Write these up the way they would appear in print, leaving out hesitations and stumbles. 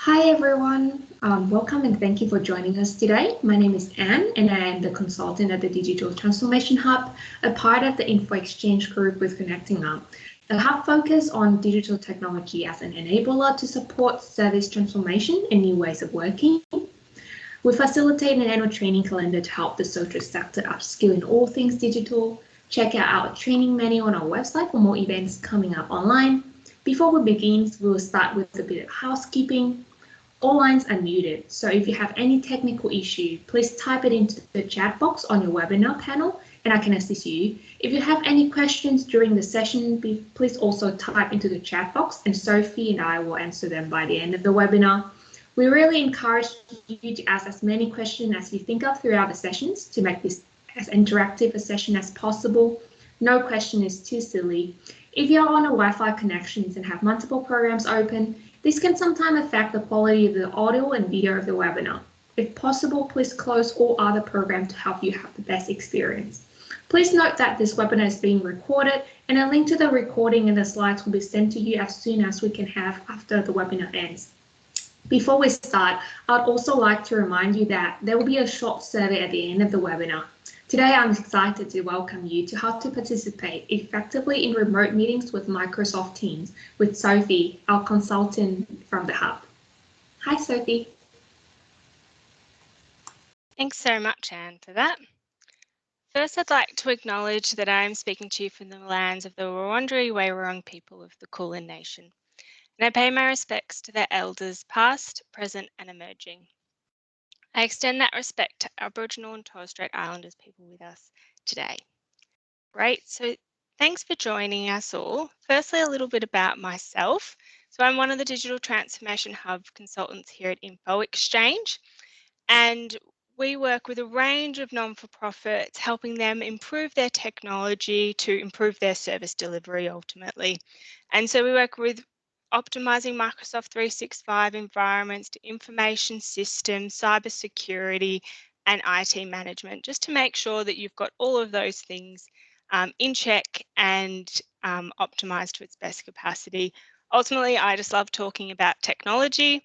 Hi everyone, welcome and thank you for joining us today. My name is Anne and I am the consultant at the Digital Transformation Hub, a part of the Info Exchange group with Connecting Up. The Hub focuses on digital technology as an enabler to support service transformation and new ways of working. We facilitate an annual training calendar to help the social sector upskill in all things digital. Check out our training menu on our website for more events coming up online. Before we begin, we will start with a bit of housekeeping. All lines are muted, so if you have any technical issue, please type it into the chat box on your webinar panel and I can assist you. If you have any questions during the session, please also type into the chat box and Sophie and I will answer them by the end of the webinar. We really encourage you to ask as many questions as you think of throughout the sessions to make this as interactive a session as possible. No question is too silly. If you're on a Wi-Fi connections and have multiple programs open, this can sometimes affect the quality of the audio and video of the webinar. If possible, please close all other programs to help you have the best experience. Please note that this webinar is being recorded and a link to the recording and the slides will be sent to you as soon as we can have after the webinar ends. Before we start, I'd also like to remind you that there will be a short survey at the end of the webinar. Today, I'm excited to welcome you to how to participate effectively in remote meetings with Microsoft Teams with Sophie, our consultant from the Hub. Hi, Sophie. Thanks so much, Anne, for that. First, I'd like to acknowledge that I am speaking to you from the lands of the Wurundjeri Woi-wurrung people of the Kulin Nation, and I pay my respects to their elders past, present and emerging. I extend that respect to Aboriginal and Torres Strait Islanders people with us today. Great, so thanks for joining us all. Firstly, a little bit about myself. So I'm one of the Digital Transformation Hub consultants here at Info Exchange, and we work with a range of non-for-profits, helping them improve their technology to improve their service delivery ultimately. And so we work with optimizing Microsoft 365 environments to information systems, cybersecurity, and IT management, just to make sure that you've got all of those things in check and optimized to its best capacity. Ultimately, I just love talking about technology.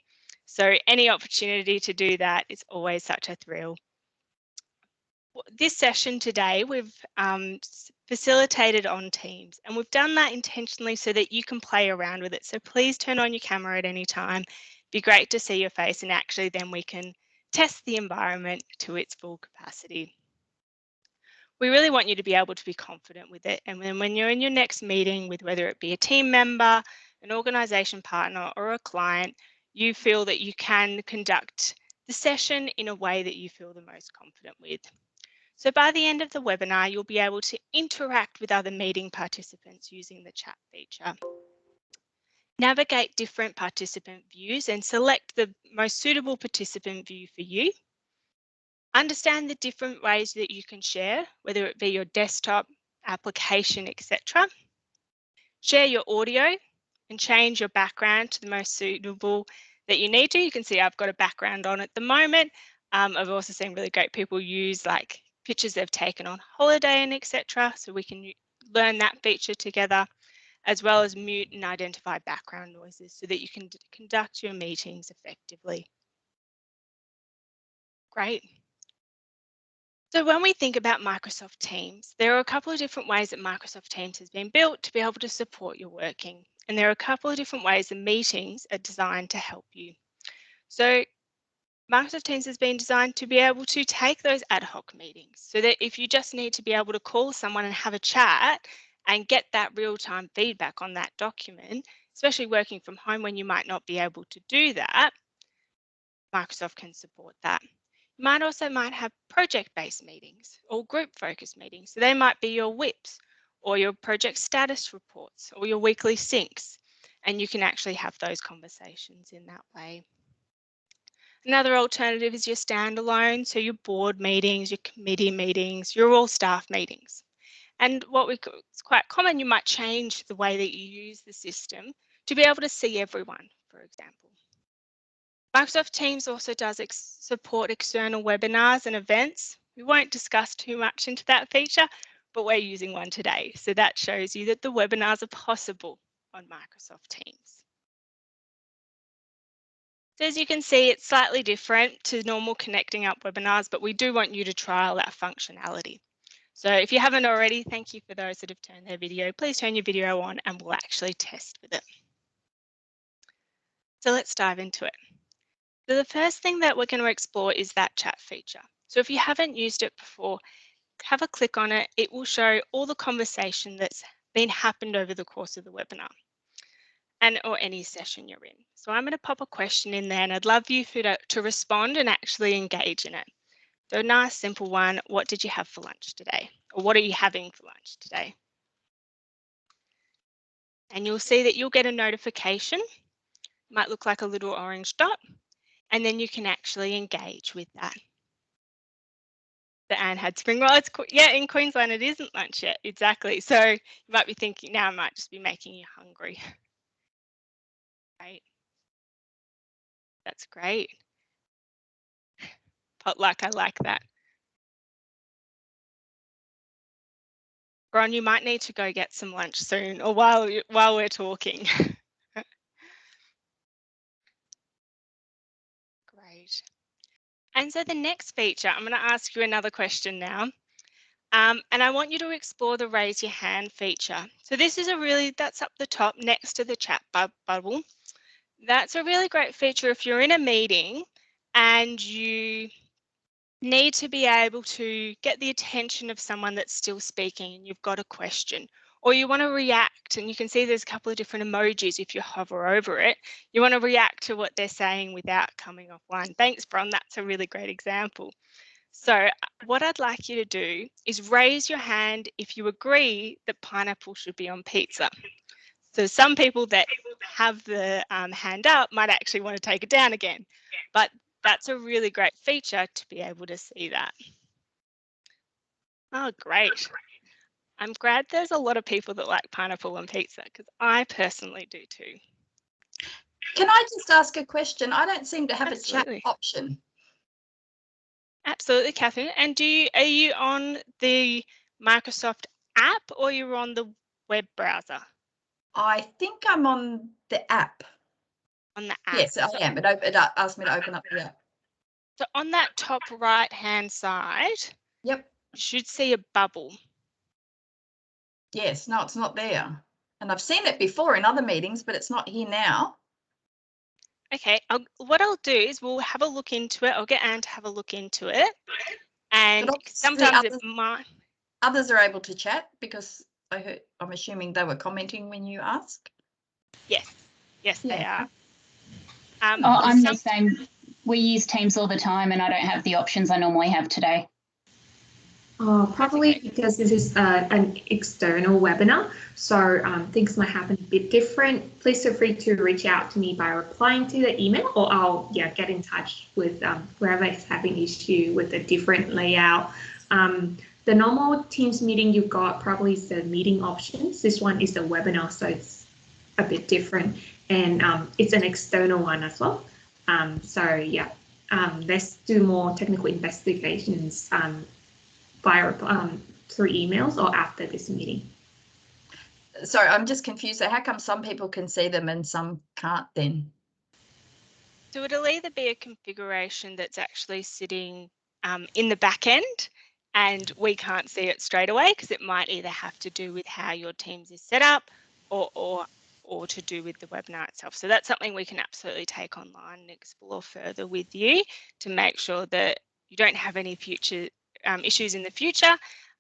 So any opportunity to do that is always such a thrill. This session today, we've facilitated on Teams, and we've done that intentionally so that you can play around with it. So please turn on your camera at any time. It'd be great to see your face, and actually then we can test the environment to its full capacity. We really want you to be able to be confident with it. And then when you're in your next meeting with whether it be a team member, an organisation partner or a client, you feel that you can conduct the session in a way that you feel the most confident with. So by the end of the webinar, you'll be able to interact with other meeting participants using the chat feature. Navigate different participant views and select the most suitable participant view for you. Understand the different ways that you can share, whether it be your desktop, application, etc. Share your audio and change your background to the most suitable that you need to. You can see I've got a background on at the moment. I've also seen really great people use like pictures they've taken on holiday and etc. So we can learn that feature together, as well as mute and identify background noises so that you can conduct your meetings effectively. Great. So when we think about Microsoft Teams, there are a couple of different ways that Microsoft Teams has been built to be able to support your working. And there are a couple of different ways the meetings are designed to help you. So Microsoft Teams has been designed to be able to take those ad hoc meetings so that if you just need to be able to call someone and have a chat and get that real-time feedback on that document, especially working from home when you might not be able to do that, Microsoft can support that. You might have project-based meetings or group-focused meetings. So they might be your WIPs or your project status reports or your weekly syncs, and you can actually have those conversations in that way. Another alternative is your standalone, so your board meetings, your committee meetings, your all staff meetings. And it's quite common, you might change the way that you use the system to be able to see everyone, for example. Microsoft Teams also does support external webinars and events. We won't discuss too much into that feature, but we're using one today. So that shows you that the webinars are possible on Microsoft Teams. So as you can see, it's slightly different to normal connecting up webinars, but we do want you to trial that functionality. So if you haven't already, thank you for those that have turned their video. Please turn your video on and we'll actually test with it. So let's dive into it. So the first thing that we're going to explore is that chat feature. So if you haven't used it before, have a click on it. It will show all the conversation that's been happened over the course of the webinar or any session you're in. So I'm going to pop a question in there and I'd love you to respond and actually engage in it. So a nice simple one, what did you have for lunch today? Or what are you having for lunch today? And you'll see that you'll get a notification. It might look like a little orange dot. And then you can actually engage with that. The Anne had spring rolls. Yeah, in Queensland it isn't lunch yet. Exactly. So you might be thinking now I might just be making you hungry. Right. That's great. Potluck, I like that. Ron, you might need to go get some lunch soon or while we're talking. Great. And so the next feature, I'm going to ask you another question now. And I want you to explore the raise your hand feature. So this is that's up the top next to the chat bubble. That's a really great feature if you're in a meeting and you need to be able to get the attention of someone that's still speaking and you've got a question, or you want to react, and you can see there's a couple of different emojis if you hover over it. You want to react to what they're saying without coming offline. Thanks, Bron, that's a really great example. So what I'd like you to do is raise your hand if you agree that pineapple should be on pizza. So some people that have the hand up might actually want to take it down again, but that's a really great feature to be able to see that. Oh, great. I'm glad there's a lot of people that like pineapple on pizza because I personally do too. Can I just ask a question? I don't seem to have Absolutely. a chat option. Absolutely, Catherine. And are you on the Microsoft app or you're on the web browser? I think I'm on the app. On the app. Yes, I am. It asked me to open up the app. So on that top right-hand side, yep, you should see a bubble. Yes, no, it's not there. And I've seen it before in other meetings, but it's not here now. Okay, what I'll do is we'll have a look into it. I'll get Anne to have a look into it. And sometimes it might. Others are able to chat because I'm assuming they were commenting when you ask. Yes, yes, yeah. They are. I'm the same. We use Teams all the time and I don't have the options I normally have today. Probably because this is an external webinar, so things might happen a bit different. Please feel free to reach out to me by replying to the email, or I'll get in touch with whoever is having issue with a different layout. The normal Teams meeting you've got probably is the meeting options. This one is the webinar, so it's a bit different, and it's an external one as well. Let's do more technical investigations via through emails or after this meeting. Sorry, I'm just confused. So how come some people can see them and some can't then? So it'll either be a configuration that's actually sitting in the back end and we can't see it straight away because it might either have to do with how your Teams is set up or to do with the webinar itself. So that's something we can absolutely take online and explore further with you to make sure that you don't have any future issues in the future.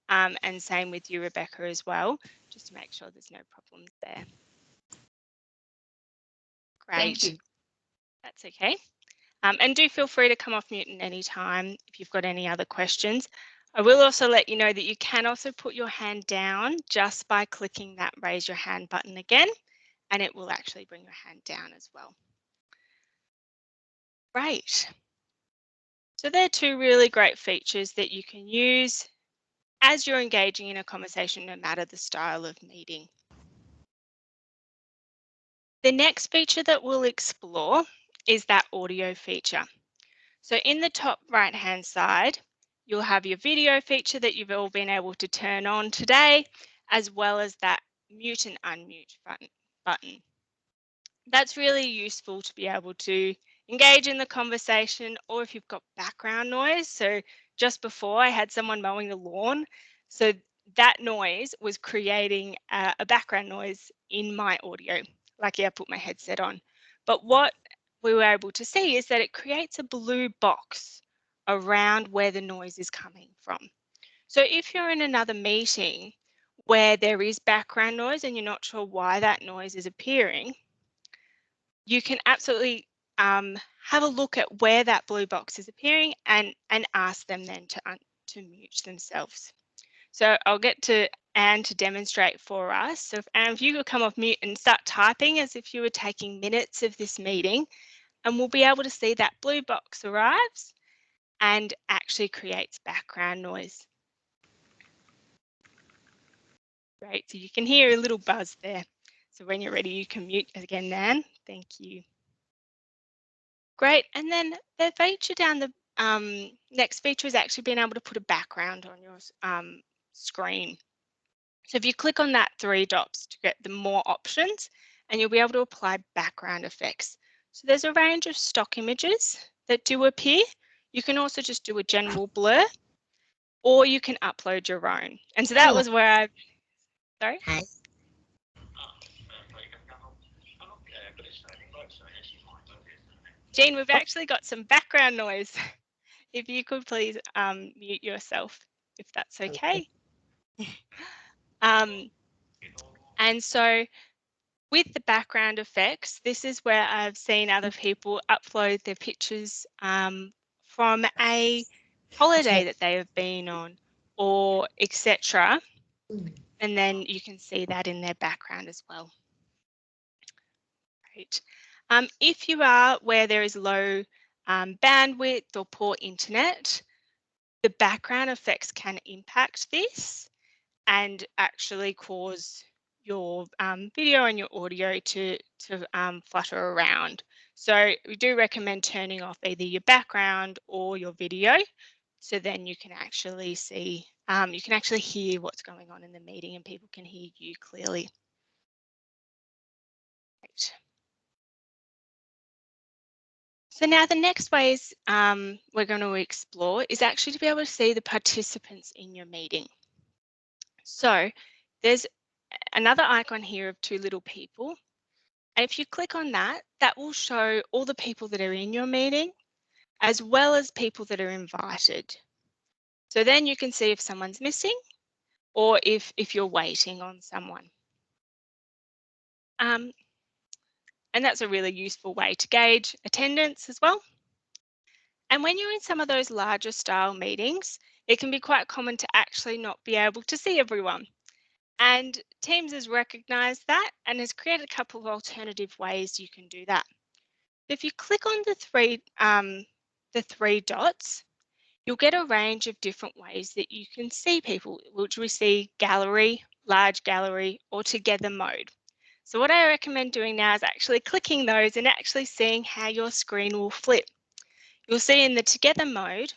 And same with you, Rebecca, as well, just to make sure there's no problems there. Great. Thank you. That's okay. And do feel free to come off mute at any time if you've got any other questions. I will also let you know that you can also put your hand down just by clicking that raise your hand button again, and it will actually bring your hand down as well. Great. So they're two really great features that you can use as you're engaging in a conversation, no matter the style of meeting. The next feature that we'll explore is that audio feature. So in the top right-hand side, you'll have your video feature that you've all been able to turn on today, as well as that mute and unmute button. That's really useful to be able to engage in the conversation, or if you've got background noise. So just before I had someone mowing the lawn, so that noise was creating a background noise in my audio. Lucky I put my headset on. But what we were able to see is that it creates a blue box around where the noise is coming from. So if you're in another meeting where there is background noise and you're not sure why that noise is appearing, you can absolutely have a look at where that blue box is appearing and ask them then to mute themselves. So I'll get to Anne to demonstrate for us. So if you could come off mute and start typing as if you were taking minutes of this meeting, and we'll be able to see that blue box arrives and actually creates background noise. Great, so you can hear a little buzz there. So when you're ready, you can mute again, Nan. Thank you. Great, and then the feature down the next feature is actually being able to put a background on your screen. So if you click on that 3 dots to get the more options, and you'll be able to apply background effects. So there's a range of stock images that do appear. You can also just do a general blur, or you can upload your own. And so that was where sorry? Hi. Jean, we've actually got some background noise. If you could please mute yourself, if that's okay. And so with the background effects, this is where I've seen other people upload their pictures from a holiday that they have been on, or etc. And then you can see that in their background as well. Great. If you are where there is low bandwidth or poor internet, the background effects can impact this and actually cause your video and your audio to flutter around. So we do recommend turning off either your background or your video, so then you can actually see, you can actually hear what's going on in the meeting and people can hear you clearly. Right. So now the next ways we're going to explore is actually to be able to see the participants in your meeting. So there's another icon here of 2 little people. And if you click on that, that will show all the people that are in your meeting, as well as people that are invited. So then you can see if someone's missing or if you're waiting on someone. And that's a really useful way to gauge attendance as well. And when you're in some of those larger style meetings, it can be quite common to actually not be able to see everyone. And Teams has recognised that and has created a couple of alternative ways you can do that. If you click on the three dots, you'll get a range of different ways that you can see people, which we see gallery, large gallery, or together mode. So what I recommend doing now is actually clicking those and actually seeing how your screen will flip. You'll see in the together mode,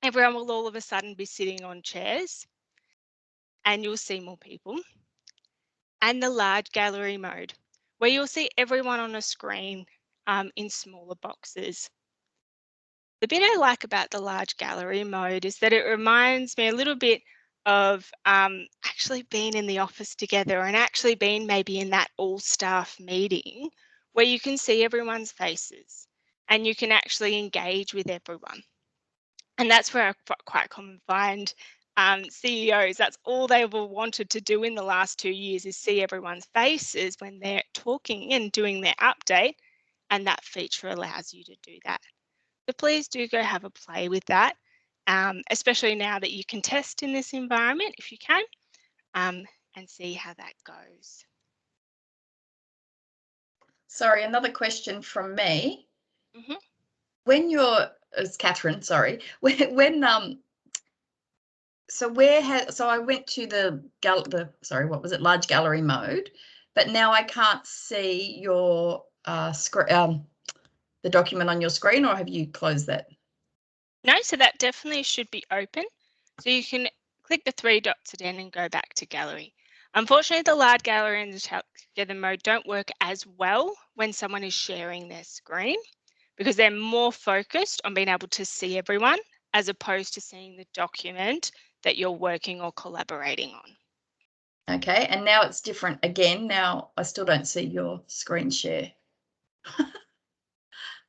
everyone will all of a sudden be sitting on chairs and you'll see more people. And the large gallery mode, where you'll see everyone on a screen in smaller boxes. The bit I like about the large gallery mode is that it reminds me a little bit of actually being in the office together and actually being maybe in that all-staff meeting where you can see everyone's faces and you can actually engage with everyone. And that's where I quite often find CEOs, that's all they've wanted to do in the last 2 years is see everyone's faces when they're talking and doing their update, and that feature allows you to do that. So please do go have a play with that, especially now that you can test in this environment if you can, and see how that goes. Sorry, another question from me. Mm-hmm. When you're, as Catherine, sorry, so I went to what was it, large gallery mode, but now I can't see your the document on your screen, or have you closed that? No, so that definitely should be open. So you can click the 3 dots again and go back to gallery. Unfortunately, the large gallery and the together mode don't work as well when someone is sharing their screen, because they're more focused on being able to see everyone as opposed to seeing the document that you're working or collaborating on. Okay, and now it's different again. Now I still don't see your screen share.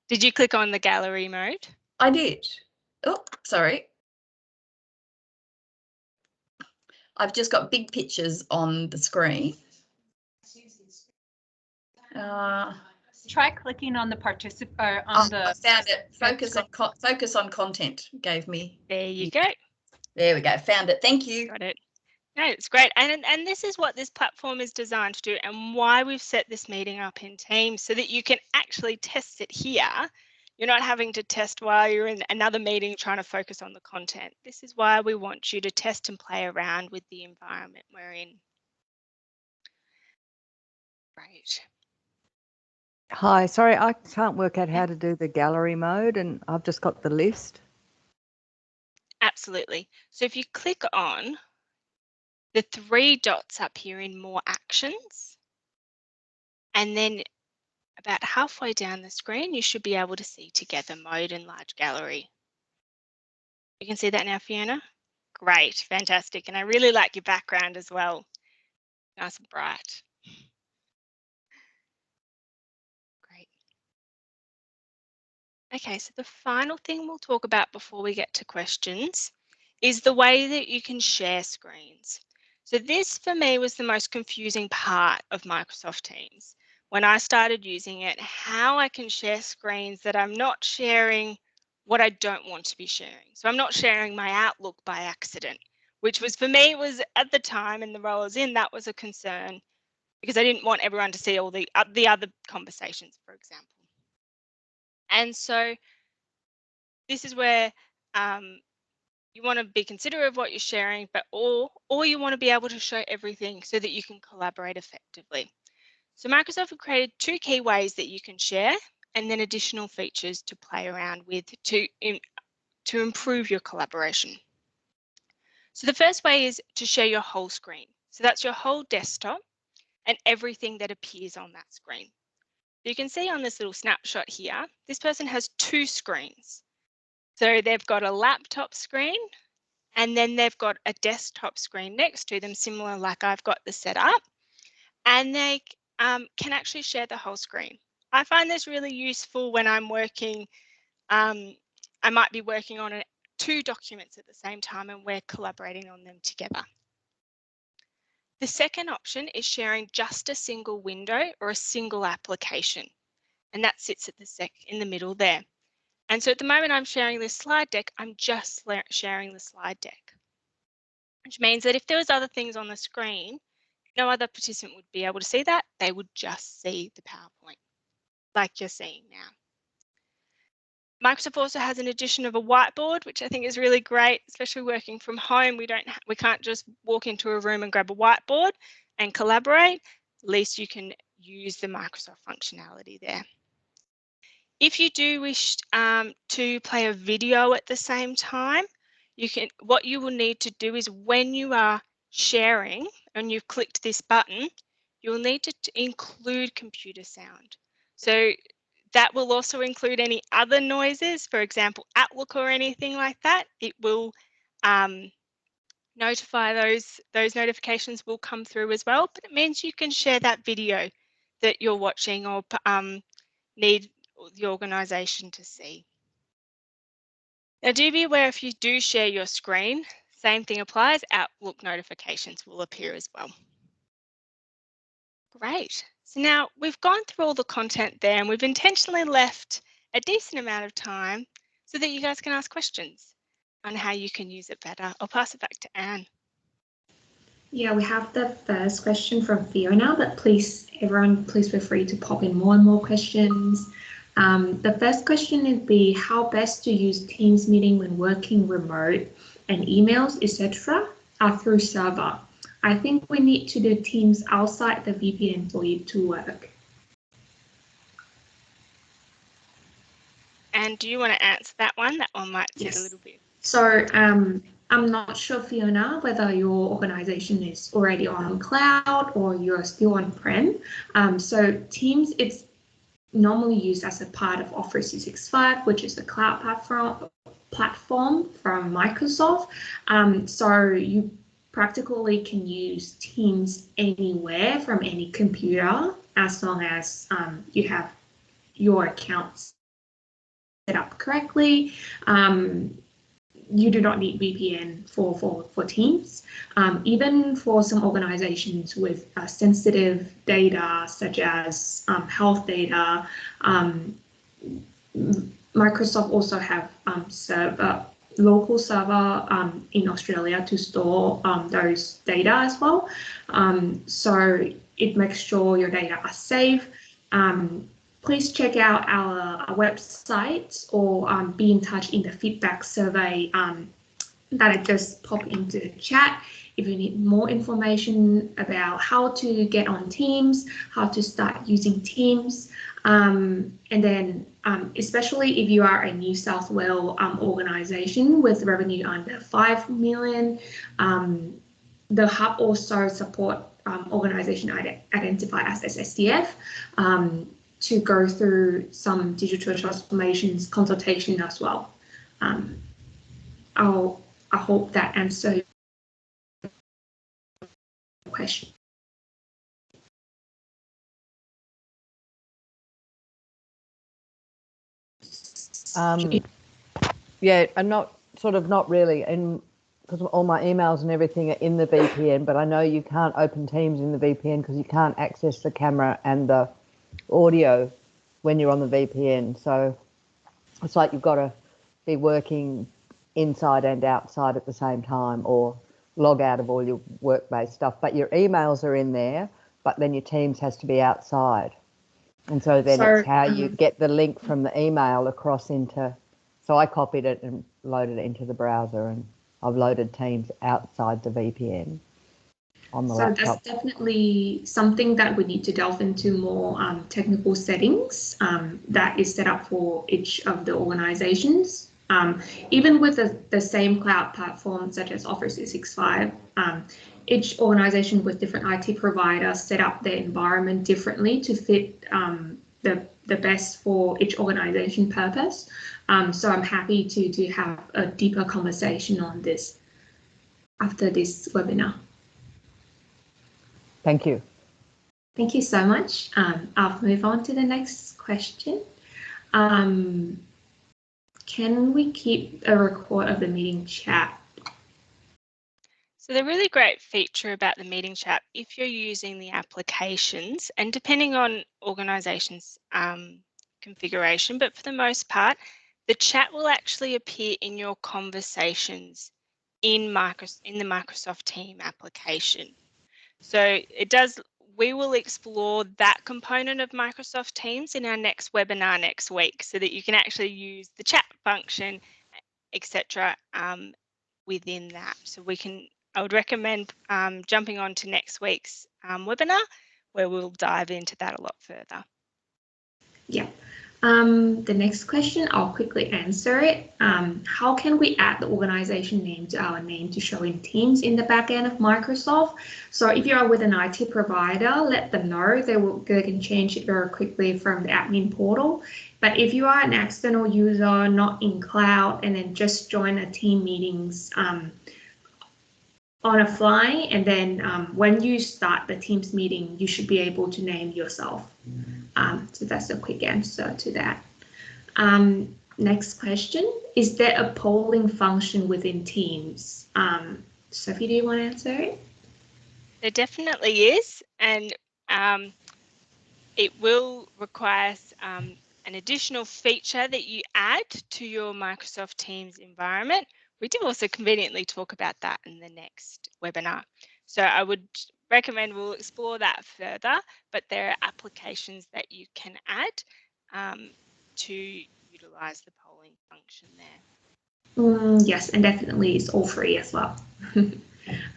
Did you click on the gallery mode? I did. Oh, sorry. I've just got big pictures on the screen. Try clicking on the I found it. Focus on content gave me. There you go. There we go. Found it. Thank you. Got it. No, it's great. And this is what this platform is designed to do and why we've set this meeting up in Teams so that you can actually test it here. You're not having to test while you're in another meeting trying to focus on the content. This is why we want you to test and play around with the environment we're in. Great. Hi, sorry, I can't work out how to do the gallery mode and I've just got the list. Absolutely. So if you click on the 3 dots up here in more actions, and then about halfway down the screen, you should be able to see together mode and large gallery. You can see that now, Fiona? Great, fantastic. And I really like your background as well. Nice and bright. Great. Okay, so the final thing we'll talk about before we get to questions is the way that you can share screens. So this for me was the most confusing part of Microsoft Teams. When I started using it, how I can share screens that I'm not sharing what I don't want to be sharing. So I'm not sharing my Outlook by accident, which was for me was at the time in the role I was in, that was a concern because I didn't want everyone to see all the other conversations, for example. And so this is where you want to be considerate of what you're sharing, but or you want to be able to show everything so that you can collaborate effectively. So Microsoft have created 2 key ways that you can share and then additional features to play around with to improve your collaboration. So the first way is to share your whole screen. So that's your whole desktop and everything that appears on that screen. You can see on this little snapshot here, this person has 2 screens. So they've got a laptop screen and then they've got a desktop screen next to them, similar like I've got the setup, and they can actually share the whole screen. I find this really useful when I'm working. I might be working on 2 documents at the same time and we're collaborating on them together. The second option is sharing just a single window or a single application, and that sits at in the middle there. And so at the moment I'm sharing this slide deck, I'm just sharing the slide deck, which means that if there was other things on the screen, no other participant would be able to see that. They would just see the PowerPoint like you're seeing now. Microsoft also has an addition of a whiteboard, which I think is really great, especially working from home. We can't just walk into a room and grab a whiteboard and collaborate. At least you can use the Microsoft functionality there. If you do wish to play a video at the same time, what you will need to do is when you are sharing and you've clicked this button, you'll need to include computer sound. So that will also include any other noises, for example, Outlook or anything like that. It will notify those notifications will come through as well, but it means you can share that video that you're watching or need the organisation to see. Now do be aware if you do share your screen, same thing applies, Outlook notifications will appear as well. Great. So now we've gone through all the content there and we've intentionally left a decent amount of time so that you guys can ask questions on how you can use it better. I'll pass it back to Anne. Yeah, we have the first question from Fiona, but please, everyone, please feel free to pop in more and more questions. The first question would be how best to use Teams meeting when working remote and emails, etc. are through server. I think we need to do Teams outside the VPN for it to work. And do you want to answer that one? That one might sit Yes. a little bit. So I'm not sure, Fiona, whether your organization is already on cloud or you're still on-prem. So Teams, it's normally used as a part of Office 365, which is the cloud platform from Microsoft. So you practically can use Teams anywhere from any computer, as long as you have your accounts set up correctly. You do not need VPN for Teams. Even for some organizations with sensitive data, such as health data, Microsoft also have local server in Australia to store those data as well. So it makes sure your data are safe. Please check out our website or be in touch in the feedback survey that I just popped into the chat. If you need more information about how to get on Teams, how to start using Teams, and then especially if you are a New South Wales organisation with revenue under 5 million, the Hub also support organisation identified as SSDF to go through some digital transformations consultation as well. I hope that answers your question. Yeah, and not really, and because all my emails and everything are in the VPN, but I know you can't open Teams in the VPN because you can't access the camera and the audio when you're on the VPN. So it's like you've got to be working inside and outside at the same time, or log out of all your work-based stuff. But your emails are in there, but then your Teams has to be outside. And so then it's how you get the link from the email across into, so I copied it and loaded it into the browser, and I've loaded Teams outside the VPN on the laptop. So that's definitely something that we need to delve into more technical settings that is set up for each of the organizations. Even with the same cloud platform such as Office 365, each organization with different IT providers set up their environment differently to fit the best for each organization purpose. So I'm happy to have a deeper conversation on this after this webinar. Thank you. Thank you so much. I'll move on to the next question. Can we keep a record of the meeting chat? So the really great feature about the meeting chat, if you're using the applications, and depending on organization's configuration, but for the most part, the chat will actually appear in your conversations in the Microsoft Teams application. So we will explore that component of Microsoft Teams in our next webinar next week, so that you can actually use the chat function, etc. Within that. So I would recommend jumping on to next week's webinar, where we'll dive into that a lot further. Yeah. The next question, I'll quickly answer it. How can we add the organization name to our name to show in Teams in the back end of Microsoft? So if you are with an IT provider, let them know. They can change it very quickly from the admin portal. But if you are an external user, not in cloud, and then just join a team meetings on a fly, and then when you start the Teams meeting, you should be able to name yourself. So that's a quick answer to that. Next question, is there a polling function within Teams? Sophie, do you want to answer it? There definitely is, and it will require an additional feature that you add to your Microsoft Teams environment. We do also conveniently talk about that in the next webinar. So I would recommend we'll explore that further, but there are applications that you can add to utilize the polling function there. Yes, and definitely it's all free as well.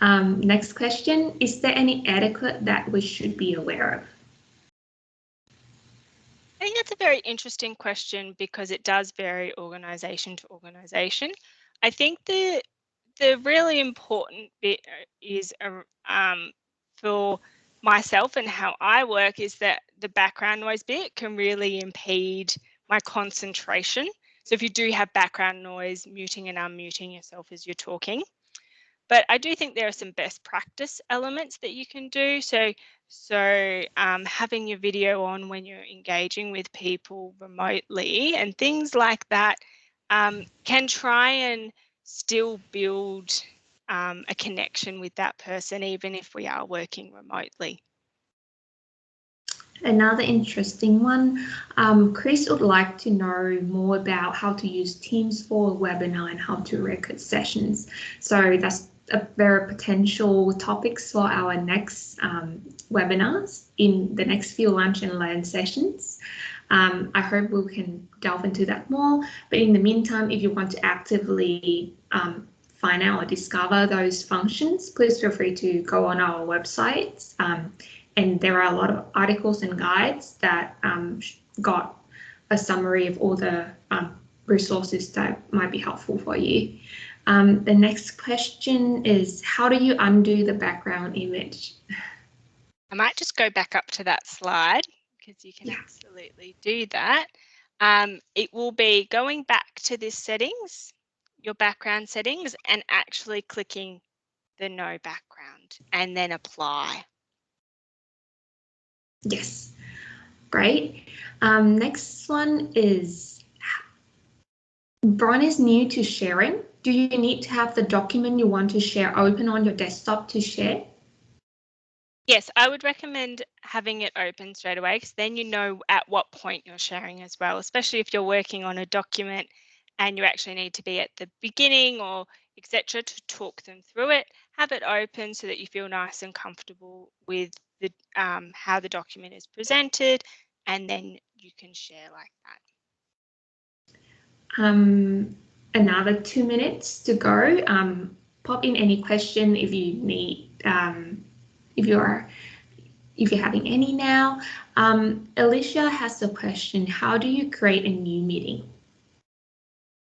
Next question, is there any etiquette that we should be aware of? I think that's a very interesting question, because it does vary organisation to organisation. I think the really important bit is for myself and how I work is that the background noise bit can really impede my concentration. So if you do have background noise, muting and unmuting yourself as you're talking. But I do think there are some best practice elements that you can do. So having your video on when you're engaging with people remotely and things like that can try and still build a connection with that person, even if we are working remotely. Another interesting one, Chris would like to know more about how to use Teams for a webinar and how to record sessions. So that's a very potential topics for our next webinars in the next few lunch and learn sessions. I hope we can delve into that more, but in the meantime, if you want to actively find out or discover those functions, please feel free to go on our website. And there are a lot of articles and guides that got a summary of all the resources that might be helpful for you. The next question is, how do you undo the background image? I might just go back up to that slide because you can absolutely do that. It will be going back to this settings, your background settings, and actually clicking the no background and then apply. Yes, great. Next one is, Bron is new to sharing. Do you need to have the document you want to share open on your desktop to share? Yes, I would recommend having it open straight away because then you know at what point you're sharing as well, especially if you're working on a document and you actually need to be at the beginning or etc. to talk them through it. Have it open so that you feel nice and comfortable with the how the document is presented, and then you can share like that. Another 2 minutes to go. Pop in any question if you need, if you're having any now. Alicia has a question. How do you create a new meeting?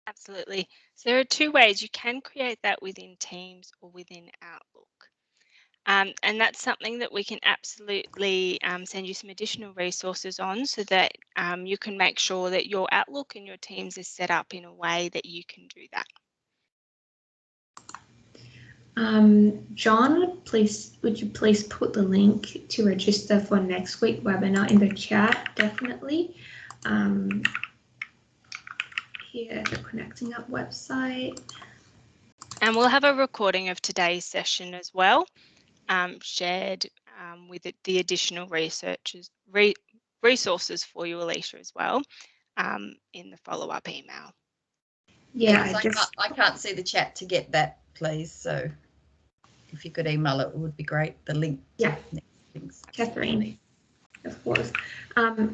Absolutely. So there are two ways you can create that within Teams or within Outlook. And that's something that we can absolutely send you some additional resources on so that you can make sure that your Outlook and your Teams is set up in a way that you can do that. John, would you please put the link to register for next week's webinar in the chat? Definitely. Here, the Connecting Up website. And we'll have a recording of today's session as well, shared with the additional resources for you, Alicia, as well, in the follow-up email. Yeah, I can't see the chat to get that, please. So if you could email it, it would be great. The link. Yeah, things. Catherine, of course.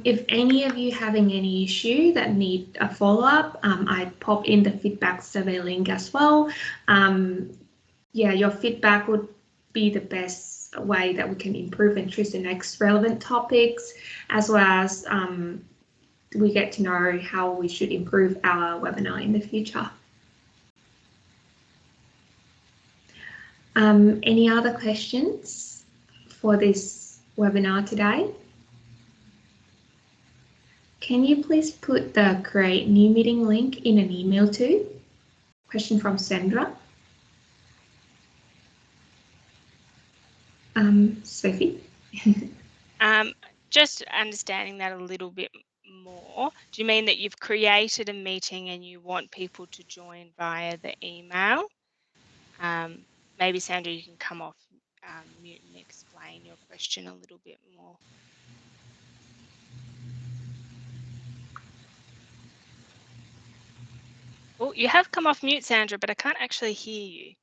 If any of you having any issue that need a follow-up, I pop in the feedback survey link as well. Yeah, your feedback would be the best way that we can improve and choose the next relevant topics, as well as we get to know how we should improve our webinar in the future. Any other questions for this webinar today? Can you please put the create new meeting link in an email too? Question from Sandra. Sophie? Just understanding that a little bit more, do you mean that you've created a meeting and you want people to join via the email? Maybe Sandra, you can come off mute and explain your question a little bit more. Oh, you have come off mute, Sandra, but I can't actually hear you.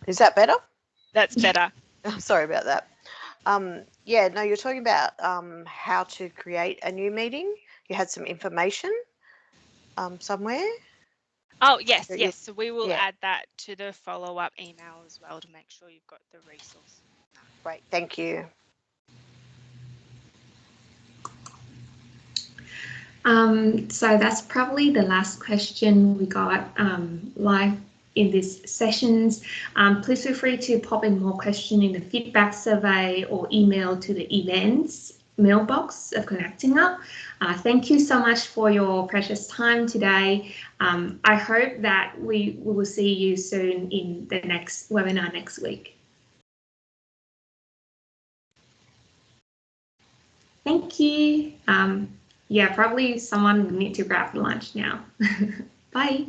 Is that better? That's better. Sorry about that. Yeah, no, you're talking about how to create a new meeting. You had some information somewhere. Oh, yes, yes. So we will add that to the follow-up email as well to make sure you've got the resource. Great, thank you. So that's probably the last question we got live in these sessions. Please feel free to pop in more questions in the feedback survey or email to the events mailbox of Connecting Up. Thank you so much for your precious time today. I hope that we will see you soon in the next webinar next week. Thank you. Yeah, probably someone will need to grab lunch now. Bye.